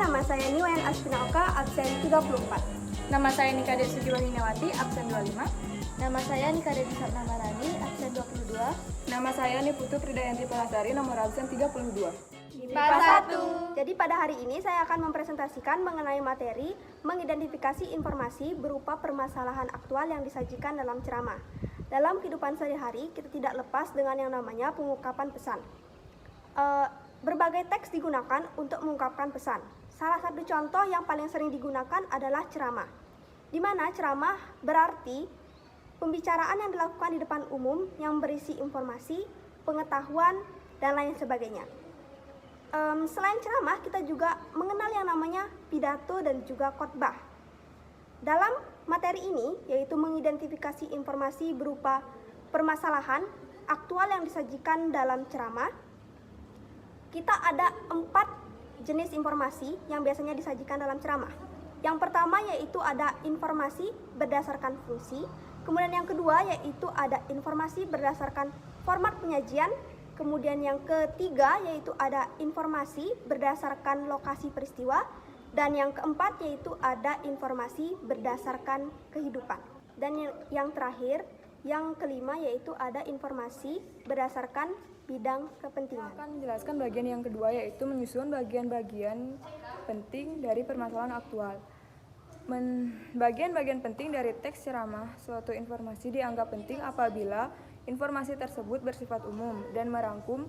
nama saya Niwayan Aspina Oka, absen 34. Nama saya Nika Desi Hinawati, absen 25. Nama saya Nika Desi Satnamarani, absen 22. Nama saya Niputu Pridayanti Palasari, nomor absen 32. IPA 1. Jadi pada hari ini saya akan mempresentasikan mengenai materi mengidentifikasi informasi berupa permasalahan aktual yang disajikan dalam ceramah. Dalam kehidupan sehari-hari, kita tidak lepas dengan yang namanya pengungkapan pesan. Berbagai teks digunakan untuk mengungkapkan pesan. Salah satu contoh yang paling sering digunakan adalah ceramah, di mana ceramah berarti pembicaraan yang dilakukan di depan umum yang berisi informasi, pengetahuan, dan lain sebagainya. Selain ceramah, kita juga mengenal yang namanya pidato dan juga khotbah. Dalam materi ini, yaitu mengidentifikasi informasi berupa permasalahan aktual yang disajikan dalam ceramah, kita ada 4 jenis informasi yang biasanya disajikan dalam ceramah. Yang pertama yaitu ada informasi berdasarkan fungsi, kemudian yang kedua yaitu ada informasi berdasarkan format penyajian, kemudian yang ketiga yaitu ada informasi berdasarkan lokasi peristiwa, dan yang keempat yaitu ada informasi berdasarkan kehidupan. Dan yang terakhir, yang kelima yaitu ada informasi berdasarkan bidang kepentingan. Saya akan menjelaskan bagian yang kedua, yaitu menyusun bagian-bagian penting dari permasalahan aktual. Bagian-bagian penting dari teks ceramah suatu informasi dianggap penting apabila informasi tersebut bersifat umum dan merangkum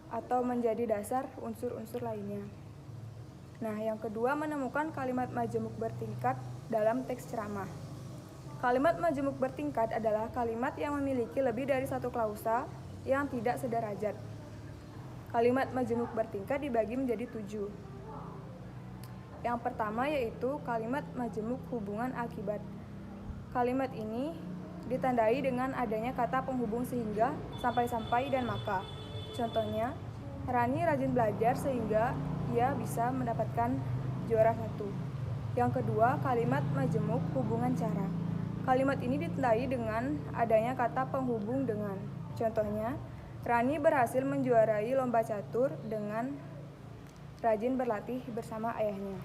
atau menjadi dasar unsur-unsur lainnya. Nah, yang kedua, menemukan kalimat majemuk bertingkat dalam teks ceramah. Kalimat majemuk bertingkat adalah kalimat yang memiliki lebih dari satu klausa yang tidak sederajat. Kalimat majemuk bertingkat dibagi menjadi 7. Yang pertama yaitu kalimat majemuk hubungan akibat. Kalimat ini ditandai dengan adanya kata penghubung sehingga, sampai-sampai, dan maka. Contohnya, Rani rajin belajar sehingga ia bisa mendapatkan juara 1. Yang kedua, kalimat majemuk hubungan cara. Kalimat ini ditandai dengan adanya kata penghubung dengan. Contohnya, Rani berhasil menjuarai lomba catur dengan rajin berlatih bersama ayahnya.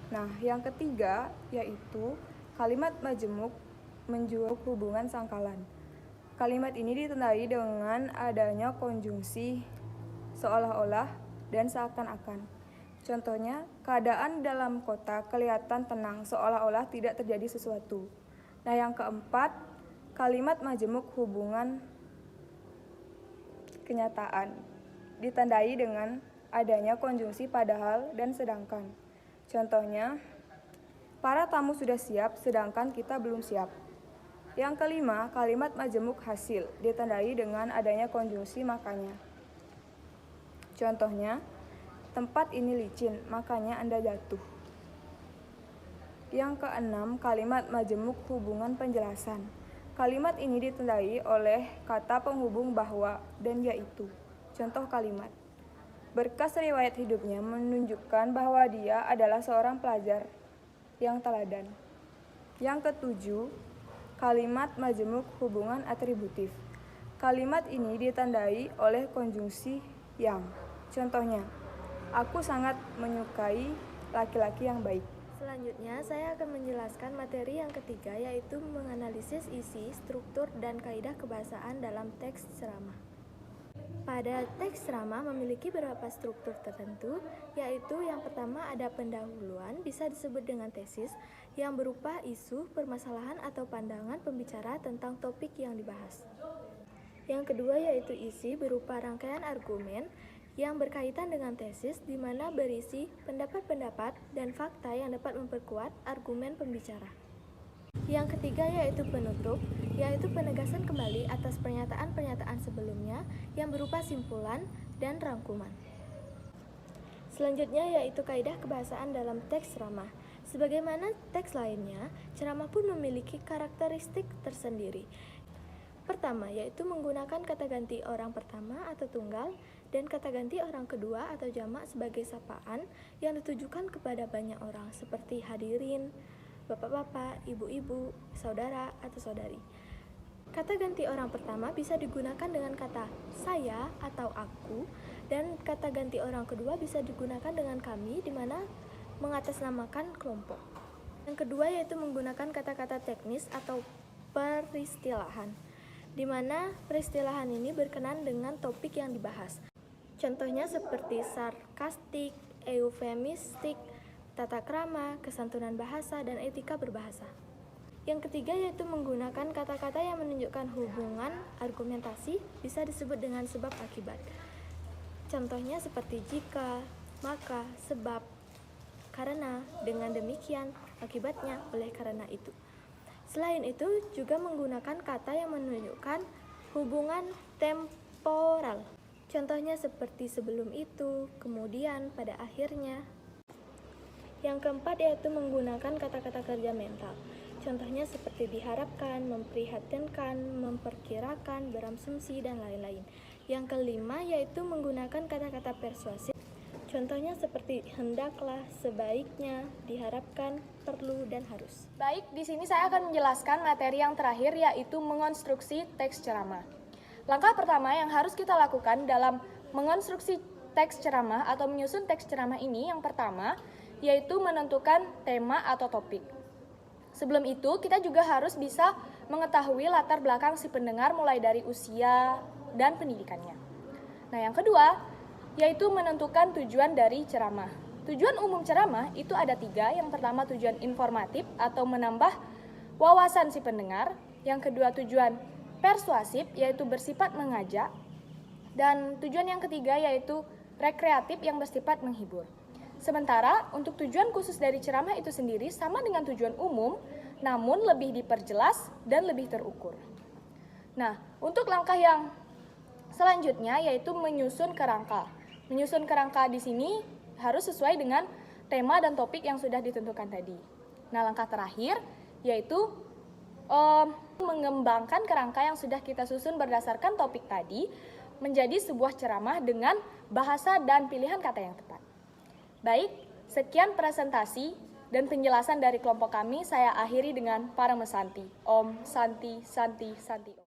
Nah, yang ketiga yaitu kalimat majemuk menjuruk hubungan sangkalan. Kalimat ini ditandai dengan adanya konjungsi seolah-olah dan seakan-akan. Contohnya, keadaan dalam kota kelihatan tenang seolah-olah tidak terjadi sesuatu. Nah, yang keempat, kalimat majemuk hubungan kenyataan ditandai dengan adanya konjungsi padahal dan sedangkan. Contohnya, para tamu sudah siap sedangkan kita belum siap. Yang kelima, kalimat majemuk hasil ditandai dengan adanya konjungsi makanya. Contohnya, tempat ini licin makanya Anda jatuh. Yang keenam, kalimat majemuk hubungan penjelasan. Kalimat ini ditandai oleh kata penghubung bahwa dan yaitu. Contoh kalimat, berkas riwayat hidupnya menunjukkan bahwa dia adalah seorang pelajar yang teladan. Yang ketujuh, kalimat majemuk hubungan atributif. Kalimat ini ditandai oleh konjungsi yang. Contohnya, aku sangat menyukai laki-laki yang baik. Selanjutnya, saya akan menjelaskan materi yang ketiga, yaitu menganalisis isi, struktur, dan kaidah kebahasaan dalam teks ceramah. Pada teks ceramah memiliki beberapa struktur tertentu, yaitu yang pertama ada pendahuluan, bisa disebut dengan tesis, yang berupa isu, permasalahan, atau pandangan pembicara tentang topik yang dibahas. Yang kedua yaitu isi, berupa rangkaian argumen, yang berkaitan dengan tesis di mana berisi pendapat-pendapat dan fakta yang dapat memperkuat argumen pembicara. Yang ketiga yaitu penutup, yaitu penegasan kembali atas pernyataan-pernyataan sebelumnya yang berupa simpulan dan rangkuman. Selanjutnya yaitu kaidah kebahasaan dalam teks ceramah. Sebagaimana teks lainnya, ceramah pun memiliki karakteristik tersendiri. Pertama yaitu menggunakan kata ganti orang pertama atau tunggal dan kata ganti orang kedua atau jamak sebagai sapaan yang ditujukan kepada banyak orang seperti hadirin, bapak-bapak, ibu-ibu, saudara atau saudari. Kata ganti orang pertama bisa digunakan dengan kata saya atau aku Dan kata ganti orang kedua bisa digunakan dengan kami, di mana mengatasnamakan kelompok. Yang kedua yaitu menggunakan kata-kata teknis atau peristilahan, di mana peristilahan ini berkenan dengan topik yang dibahas. Contohnya seperti sarkastik, eufemistik, tata krama, kesantunan bahasa, dan etika berbahasa. Yang ketiga yaitu menggunakan kata-kata yang menunjukkan hubungan argumentasi, bisa disebut dengan sebab akibat. Contohnya seperti jika, maka, sebab, karena, dengan demikian, akibatnya, oleh karena itu. Selain itu juga menggunakan kata yang menunjukkan hubungan temporal. Contohnya seperti sebelum itu, kemudian, pada akhirnya. Yang keempat yaitu menggunakan kata-kata kerja mental. Contohnya seperti diharapkan, memprihatinkan, memperkirakan, berasumsi, dan lain-lain. Yang kelima yaitu menggunakan kata-kata persuasif. Contohnya seperti hendaklah, sebaiknya, diharapkan, perlu, dan harus. Baik, di sini saya akan menjelaskan materi yang terakhir yaitu mengonstruksi teks ceramah. Langkah pertama yang harus kita lakukan dalam mengonstruksi teks ceramah atau menyusun teks ceramah ini yang pertama yaitu menentukan tema atau topik. Sebelum itu, kita juga harus bisa mengetahui latar belakang si pendengar mulai dari usia dan pendidikannya. Nah, yang kedua, yaitu menentukan tujuan dari ceramah. Tujuan umum ceramah itu ada 3. Yang pertama tujuan informatif atau menambah wawasan si pendengar. Yang kedua tujuan persuasif yaitu bersifat mengajak. Dan tujuan yang ketiga yaitu rekreatif yang bersifat menghibur. Sementara untuk tujuan khusus dari ceramah itu sendiri sama dengan tujuan umum, namun lebih diperjelas dan lebih terukur. Nah, untuk langkah yang selanjutnya yaitu menyusun kerangka. Menyusun kerangka di sini harus sesuai dengan tema dan topik yang sudah ditentukan tadi. Nah, langkah terakhir yaitu mengembangkan kerangka yang sudah kita susun berdasarkan topik tadi menjadi sebuah ceramah dengan bahasa dan pilihan kata yang tepat. Baik, sekian presentasi dan penjelasan dari kelompok kami. Saya akhiri dengan Paramesanti. Om Santi Santi Santi Om.